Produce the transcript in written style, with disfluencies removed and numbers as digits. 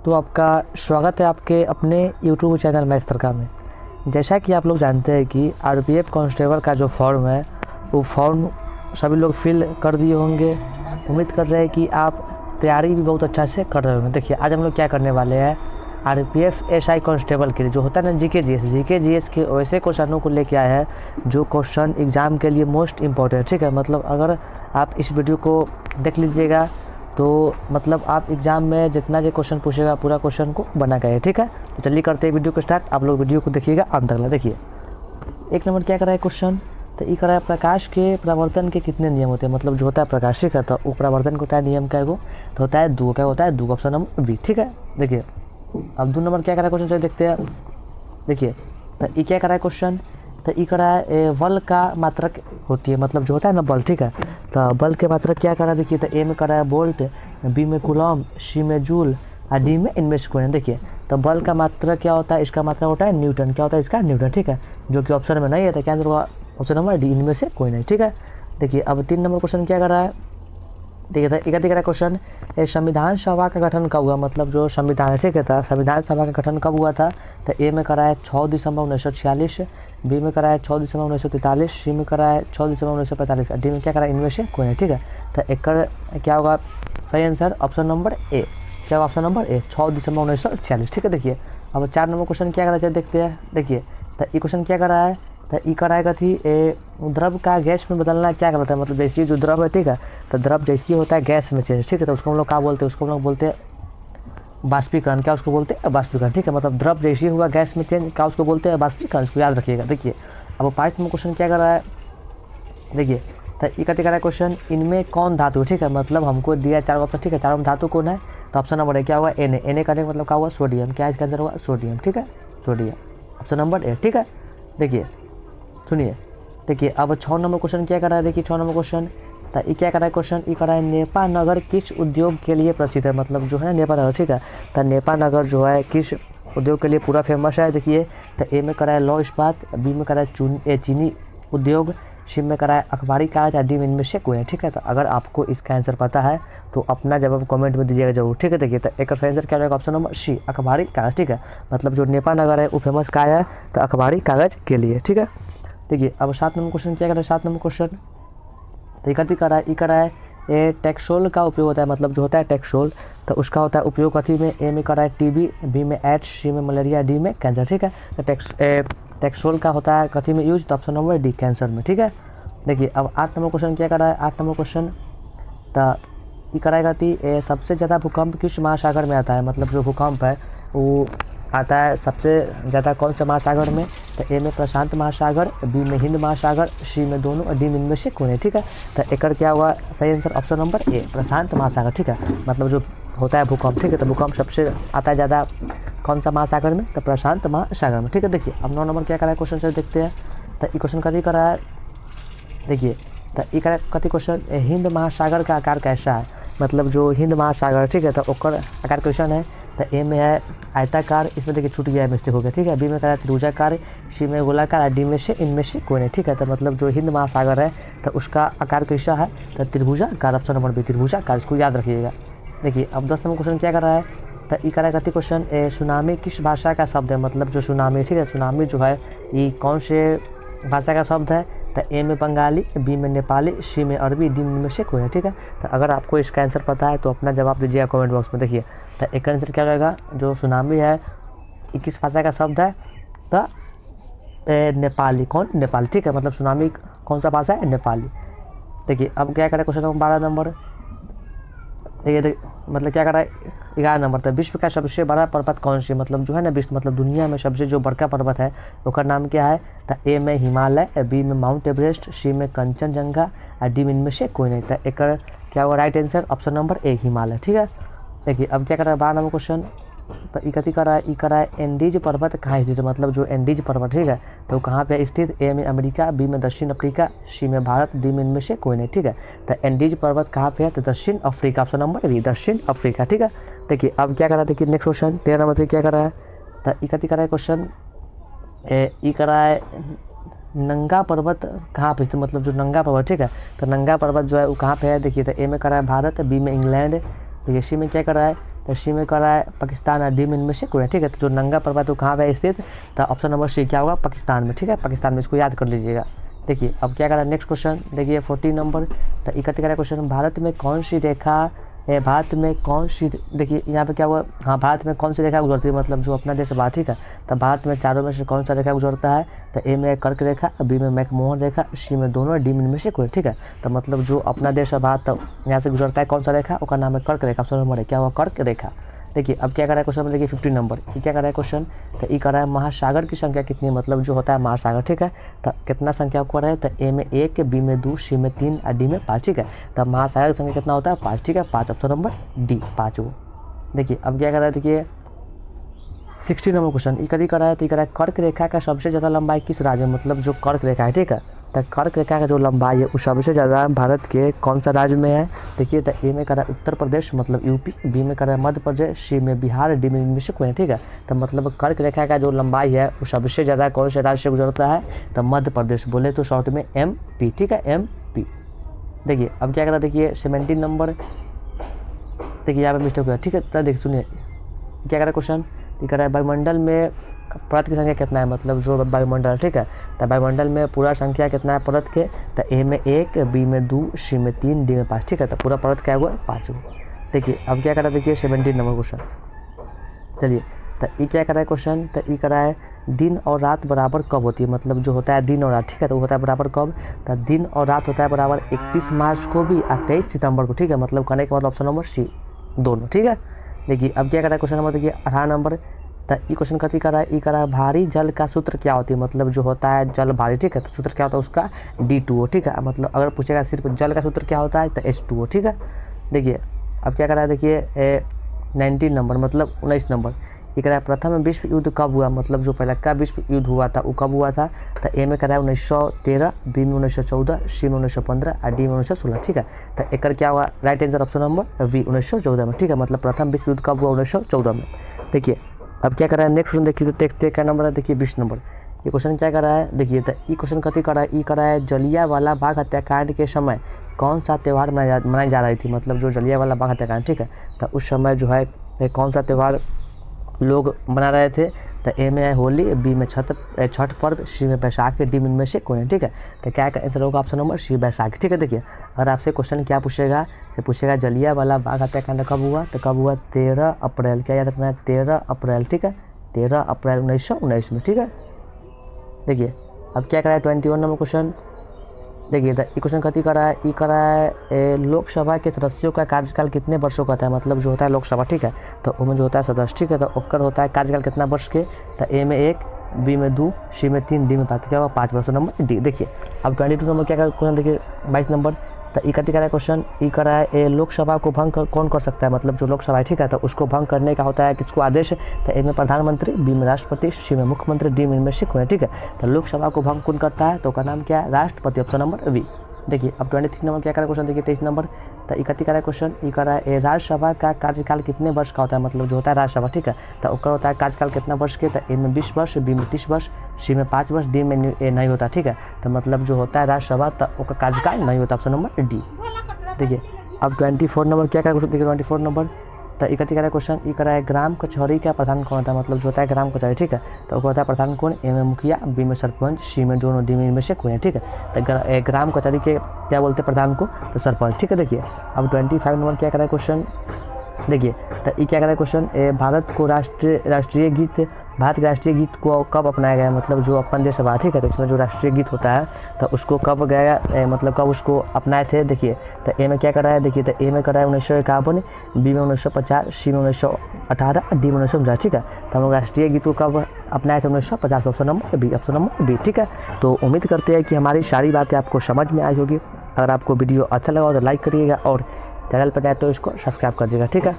तो आपका स्वागत है आपके अपने यूट्यूब चैनल मैथ्स तड़का में। जैसा कि आप लोग जानते हैं कि आरपीएफ कांस्टेबल का जो फॉर्म है वो फॉर्म सभी लोग फिल कर दिए होंगे। उम्मीद कर रहे हैं कि आप तैयारी भी बहुत अच्छा से कर रहे होंगे। देखिए आज हम लोग क्या करने वाले हैं, आरपीएफ एसआई कांस्टेबल के लिए जो होता है ना जीके जीएस के वैसे क्वेश्चनों को लेके आया है जो क्वेश्चन एग्ज़ाम के लिए मोस्ट इम्पॉर्टेंट। ठीक है, मतलब अगर आप इस वीडियो को देख लीजिएगा तो मतलब आप एग्ज़ाम में जितना जो क्वेश्चन पूछेगा पूरा क्वेश्चन को बना गए। ठीक है, तो चलिए करते हैं वीडियो को स्टार्ट। आप लोग वीडियो को देखिएगा अंत तक। देखिए एक नंबर क्या करा है क्वेश्चन, तो ये करा है प्रकाश के प्रवर्तन के कितने नियम होते हैं। मतलब जो होता है प्रकाश, ठीक है, तो वो प्रवर्तन को होता है नियम क्या तो होता है दो। क्या होता है दो, ऑप्शन नंबर बी। ठीक है, देखिए अब 2 नंबर क्या करा है क्वेश्चन, चलिए देखते हैं। देखिए तो ये क्या करा है क्वेश्चन, तो ये करा है बल का मात्रक होती है, मतलब जो होता है ना बल। ठीक है, तो बल के मात्रक क्या करा है, देखिए तो ए में करा है वोल्ट, बी में कूलम, सी में जूल और डी में इनमें से कोई नहीं। देखिए तो बल का मात्रक क्या होता है, इसका मात्रक होता है न्यूटन। क्या होता है इसका, न्यूटन। ठीक है, जो कि ऑप्शन में नहीं है, तो क्या आंसर होगा ऑप्शन नंबर डी, इनमें से कोई नहीं। ठीक है, देखिए अब 3 नंबर क्वेश्चन क्या कर रहा है, ठीक है, इकतीस का क्वेश्चन, संविधान सभा का गठन कब हुआ। मतलब जो संविधान है, ठीक है, था संविधान सभा का गठन कब हुआ था, तो ए में करा है 6 दिसंबर 1946, बी में करा है 6 दिसंबर 1943, सी में करा है 6 दिसंबर 1945, डी में क्या करा है इनमें से कोई नहीं। ठीक है, तो एक क्या होगा सही आंसर ऑप्शन नंबर ए। क्या होगा ऑप्शन नंबर ए, 6 दिसंबर 1946। ठीक है, देखिए अब 4 नंबर क्वेश्चन क्या करा है देखते हैं। देखिए तो ये क्वेश्चन क्या करा है, तो ई कराएगा थी द्रव का गैस में बदलना क्या करता है। मतलब जैसे जो द्रव है, ठीक है, तो द्रव जैसे होता है गैस में चेंज, ठीक है, तो उसको हम लोग क्या बोलते हैं, उसको हम लोग बोलते हैं बाष्पीकरण। क्या उसको बोलते हैं बाष्पीकरण। ठीक है, मतलब द्रव जैसे हुआ गैस में चेंज, क्या उसको बोलते हैं बाष्पीकरण। इसको याद रखिएगा। देखिए अब 5 में क्वेश्चन क्या कर रहा है, देखिए तो इकतीस का क्वेश्चन, इनमें कौन धातु। ठीक है, मतलब हमको दिया 4 ऑप्शन, ठीक है, 4 में धातु कौन है, तो ऑप्शन नंबर ए क्या हुआ एन करने का मतलब क्या हुआ सोडियम। क्या इसका आंसर हुआ सोडियम। ठीक है, सोडियम ऑप्शन नंबर ए। ठीक है, देखिए सुनिए, देखिए अब 6 नंबर क्वेश्चन क्या कर रहा है, देखिए 6 नंबर क्वेश्चन, तो ये क्या कर रहा है क्वेश्चन, ये कर रहा है नेपा नगर किस उद्योग के लिए प्रसिद्ध है। मतलब जो है नेपा नगर, ठीक है, तो नेपा नगर जो है किस उद्योग के लिए पूरा फेमस है। देखिए तो ए में करा है लौह इस्पात, बी में करा है चीनी उद्योग, सी में करा है अखबारी कागज, या डी में इनमें से कोई है। ठीक है, तो अगर आपको इसका आंसर पता है तो अपना जवाब कमेंट में दीजिएगा जरूर। ठीक है, देखिए तो एक सही आंसर क्या रहेगा ऑप्शन नंबर सी, अखबारी कागज। ठीक है, मतलब जो नेपा नगर है वो फेमस का है तो अखबारी कागज के लिए। ठीक है, देखिए अब 7 नंबर क्वेश्चन क्या कर रहा है, 7 नंबर क्वेश्चन तो इकट्ठी करा है, ई करा है ये टैक्सोल का उपयोग होता है। मतलब जो होता है टैक्सोल, तो उसका होता है उपयोग कथी में, ए में करा है टीबी, बी में एड्स, सी में मलेरिया, डी में कैंसर। ठीक है, तो टैक्सोल का होता है कथी में यूज, तो ऑप्शन नंबर डी कैंसर में। ठीक है, देखिए अब 8 नंबर क्वेश्चन क्या कर रहा है, 8 नंबर क्वेश्चन तो ये कराएगा थी सबसे ज़्यादा भूकंप किस महासागर में आता है। मतलब जो भूकंप है वो आता है सबसे ज़्यादा कौन सा महासागर में, तो ए में प्रशांत महासागर, बी में हिंद महासागर, सी में दोनों और डी में इनमें से कोई नहीं। ठीक है, तो एक क्या हुआ सही आंसर ऑप्शन नंबर ए, प्रशांत महासागर। ठीक है, मतलब जो होता है भूकंप, ठीक है, तो भूकंप सबसे आता है ज़्यादा कौन सा महासागर में, तो प्रशांत महासागर में। ठीक है, देखिए अब 9 नंबर क्या करा है क्वेश्चन से देखते हैं। तो ये क्वेश्चन कथी करा है, देखिए तो ये करा कथी क्वेश्चन, हिंद महासागर का आकार कैसा है। मतलब जो हिंद महासागर, ठीक है, तो ओकर आकार क्वेश्चन है, तो ए में है आयताकार, इसमें देखिए छूट गया है मिस्टेक हो गया। ठीक है, बी में करा त्रिभुजाकार, सी में गोलाकार, डी में से इनमें से कोई नहीं। ठीक है, तो मतलब जो हिंद महासागर है तो उसका आकार कैसा है, तो त्रिभुजाकार, ऑप्शन नंबर बी त्रिभुजाकार, इसको याद रखिएगा। देखिए अब 10 नंबर क्वेश्चन क्या कर रहा है, तो ये करा कथी क्वेश्चन, सुनामी किस भाषा का शब्द है। मतलब जो सुनामी, ठीक है, सुनामी जो है ये कौन से भाषा का शब्द है, तो ए में बंगाली, बी में नेपाली, सी में अरबी, डी में से कोई है। ठीक है, तो अगर आपको इसका आंसर पता है तो अपना जवाब दीजिएगा कमेंट बॉक्स में। देखिए तो एक आंसर क्या रहेगा, जो सुनामी है ये किस भाषा का शब्द है, तो नेपाली। कौन, नेपाली। ठीक है, मतलब सुनामी कौन सा भाषा है, नेपाली। देखिए अब क्या करें क्वेश्चन नंबर 12 नंबर, देखिए मतलब क्या कर रहा है 11 नंबर, तो विश्व का सबसे बड़ा पर्वत कौन सी। मतलब जो है ना विश्व, मतलब दुनिया में सबसे जो बड़का पर्वत है उसका नाम क्या है, तो ए में हिमालय, बी में माउंट एवरेस्ट, सी में कंचनजंगा और डी में इनमें से कोई नहीं। तो एक क्या होगा right answer option number A Himalaya. ठीक है, देखिए अब क्या कर रहा है 12 नंबर क्वेश्चन, तो ई कथी कर रहा है, ई कर रहा है एंडीज पर्वत कहाँ स्थित है। मतलब जो एंडीज पर्वत, ठीक है, तो कहाँ पे स्थित, ए में अमेरिका, बी में दक्षिण अफ्रीका, सी में भारत, डी में इनमें से कोई नहीं। ठीक है, तो एंडीज पर्वत कहाँ पे है, तो दक्षिण अफ्रीका, ऑप्शन नंबर बी दक्षिण अफ्रीका। ठीक है, देखिए अब क्या कर रहा है, देखिए नेक्स्ट क्वेश्चन 13 नंबर क्या कर रहा है, तो ई कथी कर रहा है क्वेश्चन, ई कर रहा है नंगा पर्वत कहाँ पे, तो मतलब जो नंगा पर्वत, ठीक है, तो नंगा पर्वत जो है वो कहाँ पे है। देखिए तो ए में कर रहा है भारत, बी में इंग्लैंड, देखिए सी में क्या कर रहा है, तो सी में कर रहा है पाकिस्तान और डी में इनमें से कोई है, ठीक है। तो जो नंगा पर्वत वो कहाँ पे स्थित, तो ऑप्शन नंबर सी क्या होगा, पाकिस्तान में, ठीक है, पाकिस्तान में, इसको याद कर लीजिएगा। देखिए अब क्या कर रहा है नेक्स्ट क्वेश्चन, देखिए 14 नंबर, तो 31 क्वेश्चन, भारत में कौन सी रेखा, भारत में कौन सी, देखिए यहाँ पे क्या हुआ, हाँ भारत में कौन सी रेखा गुजरती है, मतलब जो अपना देश बात, ठीक है। तो भारत में चारों में से कौन सा रेखा गुजरता है, तो ए में कर्क रेखा, बी में मैकमोहन रेखा, सी में दोनों, डी में से कोई, ठीक है। तो मतलब जो अपना देश है भारत, तो यहाँ से गुजरता है कौन सा रेखा, उसका नाम है कर्क रेखा, ऑप्शन नंबर है क्या हुआ, कर्क रेखा। देखिए अब क्या कर रहा है क्वेश्चन में, देखिए 15 नंबर, ये क्या कर रहा है क्वेश्चन, तो ये कर रहा है महासागर की संख्या कितनी है, मतलब जो होता है महासागर, ठीक है। तो कितना संख्या को रहा है, तो ए में 1, बी में 2, सी में 3 और डी में 5, ठीक है। तो महासागर की संख्या कितना होता है, 5, ठीक है, 5, ऑप्शन नंबर डी 5 वो। देखिए अब क्या कर रहा है, देखिए 16 नंबर क्वेश्चन, ये कभी कर रहा है, तो ये कर रहा है कर्क रेखा का सबसे ज़्यादा लंबाई किस राज्य में, मतलब जो कर्क रेखा है, ठीक है। तो कर्क रेखा का जो लंबाई है वो सबसे ज़्यादा भारत के कौन सा राज्य में है, देखिए। तो ए में कर रहा है उत्तर प्रदेश मतलब यूपी, बी में कर रहा है मध्य प्रदेश, सी में बिहार, डी में इनमें से कोई है, ठीक है। तो मतलब कर्क रेखा का जो लंबाई है वो सबसे ज़्यादा कौन से राज्य से गुजरता है, तो मध्य प्रदेश, बोले तो शॉर्ट में MP, ठीक है, MP। देखिए अब क्या कर रहा है, देखिए 17 नंबर, देखिए यहाँ पे मिस्टेक हुआ, ठीक है। तो देखिए सुनिए क्या कर रहा है क्वेश्चन, ये कर रहा है वायुमंडल में परत की संख्या कितना है, मतलब जो वायुमंडल है, ठीक है। तो वायुमंडल में पूरा संख्या कितना है परत के, तो ए में 1, बी में 2, सी में 3, डी में 5, ठीक है। तो पूरा परत क्या हुआ, 5 हुआ। देखिए अब क्या कर रहा है, देखिए 17 नंबर क्वेश्चन, चलिए। तो ये क्या कर रहा है क्वेश्चन, तो ये कर रहा है दिन और रात बराबर कब होती है, मतलब जो होता है दिन और रात, ठीक है। तो वो होता है बराबर कब, तो दिन और रात होता है बराबर 31 मार्च को भी और 23 सितंबर को, ठीक है। मतलब कहने के मतलब ऑप्शन नंबर सी दोनों, ठीक है। देखिए अब क्या कर रहा है क्वेश्चन नंबर, देखिए 18 नंबर, तो ये क्वेश्चन कथी कर रहा है, ये कर रहा है भारी जल का सूत्र क्या होती है, मतलब जो होता है जल भारी, ठीक है। तो सूत्र क्या होता है उसका D2O, ठीक है। मतलब अगर पूछेगा सिर्फ जल का सूत्र क्या होता है, तो H2O, ठीक है। देखिए अब क्या कर रहा है, देखिए 19 नंबर मतलब 19 नंबर, ये कह रहा है प्रथम विश्व युद्ध कब हुआ, मतलब जो पहला का विश्व युद्ध हुआ था वो कब हुआ था, तो ए में कह रहा है 1913, बी में 1914, सी में 1915 और डी में 1916, ठीक है। तो एक क्या हुआ, right answer option number B 1914 में, ठीक है। मतलब प्रथम विश्व युद्ध कब हुआ, 1914 में। देखिए अब क्या कर रहा है नेक्स्ट क्वेश्चन, देखिए देखते क्या नंबर है, देखिए 20 नंबर, ये क्वेश्चन क्या कर रहा है, देखिए तो ये क्वेश्चन कथी कर रहा है, ये कर रहा है जलियांवाला बाग हत्याकांड के समय कौन सा त्यौहार मनाई जा रही थी, मतलब जो जलियांवाला बाग हत्याकांड, ठीक है। तो उस समय जो है कौन सा त्यौहार लोग मना रहे थे, तो ए में है होली, बी में छठ पर्व, सी में बैसाखी, डी में से कोई है, ठीक है। तो क्या का आंसर होगा ऑप्शन नंबर सी बैसाखी, ठीक है। देखिए अगर आपसे क्वेश्चन क्या पूछेगा, तो पूछेगा जलियांवाला बाग हत्याकांड कब हुआ, तो कब हुआ 13 अप्रैल, क्या याद रखना है 13 अप्रैल, ठीक है, 13 अप्रैल 1919 में, ठीक है। देखिए अब क्या करा है 21 नंबर क्वेश्चन, देखिए तो ये क्वेश्चन कथी करा है, ये करा है लोकसभा के सदस्यों का कार्यकाल कितने वर्षों का था, मतलब जो होता है लोकसभा, ठीक है। तो उसमें जो होता है सदस्य, ठीक है, तो ओकर होता है कार्यकाल कितना वर्ष के, तो ए में 1, बी में 2, सी में 3, डी में 5, क्या होगा 5 वर्ष, नंबर डी। देखिए अब 22 नंबर क्या क्वेश्चन, देखिए 22 नंबर, तो ये कथी करा है क्वेश्चन, ये करा है लोकसभा को भंग कौन कर सकता है, मतलब जो लोकसभा है, ठीक है। तो उसको भंग करने का होता है किसको आदेश, तो ए में प्रधानमंत्री, बी में राष्ट्रपति, सी में मुख्यमंत्री, डी में से कोई है, ठीक है। तो लोकसभा को भंग कौन करता है, तो उसका नाम क्या है, राष्ट्रपति, ऑप्शन नंबर बी। देखिए अब 23 नंबर क्या करा क्वेश्चन, देखिए 23 नंबर, तो इकट्ठी करा क्वेश्चन, ये करा है राज्यसभा का कार्यकाल कितने वर्ष का होता है, मतलब जो होता है राज्यसभा, ठीक है। तो उसका होता है कार्यकाल कितना वर्ष के, तो ए में 20 वर्ष, बी में 30 वर्ष, सी में 5 वर्ष, डी में नहीं होता, ठीक है। तो मतलब जो होता है राज्यसभा, तो उसका कार्यकाल नहीं होता, ऑप्शन नंबर डी। देखिए अब 24 नंबर क्या करा क्वेश्चन, देखिए 24 नंबर, तो इकट्ठी करा क्वेश्चन, ये करा है ग्राम कचहरी का प्रधान कौन होता है, मतलब जो होता है ग्राम कचहरी, ठीक है। तो वो होता है प्रधान कौन, ए में मुखिया, बी में सरपंच, सी में दोनों, डी में से कोई है, ठीक है। तो ग्राम कचहरी के क्या बोलते हैं प्रधान को, तो सरपंच, ठीक है। देखिए अब 25 नंबर क्या करा है क्वेश्चन, देखिए तो ये क्या करा है क्वेश्चन, भारत को राष्ट्रीय गीत, भारत के राष्ट्रीय गीत को कब अपनाया गया, मतलब जो अपन देश है, ठीक है। तो इसमें जो राष्ट्रीय गीत होता है तो उसको कब गया, मतलब कब उसको अपनाए थे, देखिए तो ए में क्या कर रहा है, देखिए तो ए में कर रहा है 1951, बी में 1950, सी में 1918, डी में 1949, ठीक है। तो हम लोग राष्ट्रीय गीत को कब अपनाए थे, 1950, option number B, option number B, ठीक है। तो उम्मीद करते हैं कि हमारी सारी बातें आपको समझ में आई होगी। अगर आपको वीडियो अच्छा लगा हो तो लाइक करिएगा और चैनल पर जाए तो इसको सब्सक्राइब कर दीजिएगा, ठीक है।